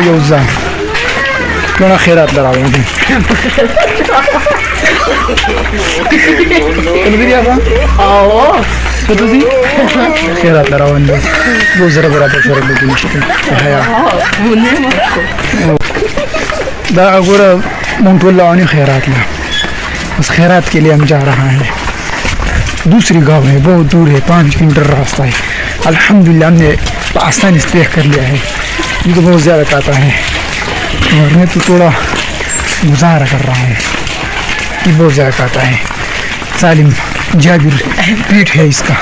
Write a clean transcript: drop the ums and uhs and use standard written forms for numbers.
يوزع كنا خيرات لراوندي الفيديو هذا شدودي خيرات لراوندي يوزر برابر شرب بدي مشكلة هيا دا أقول منطول لوني خيرات له बस खैरात के लिए हम जा रहा है दूसरी गांव है बहुत दूर है 5 किलोमीटर रास्ता है अल्हम्दुलिल्लाह हमने आसानी से तय कर लिया है ये तो बहुत ज़्यादा काटा है और मैं तो थोड़ा गुजारा कर रहा हूँ ये बहुत ज़्यादा काटा है सालिम जाबिर पेट है इसका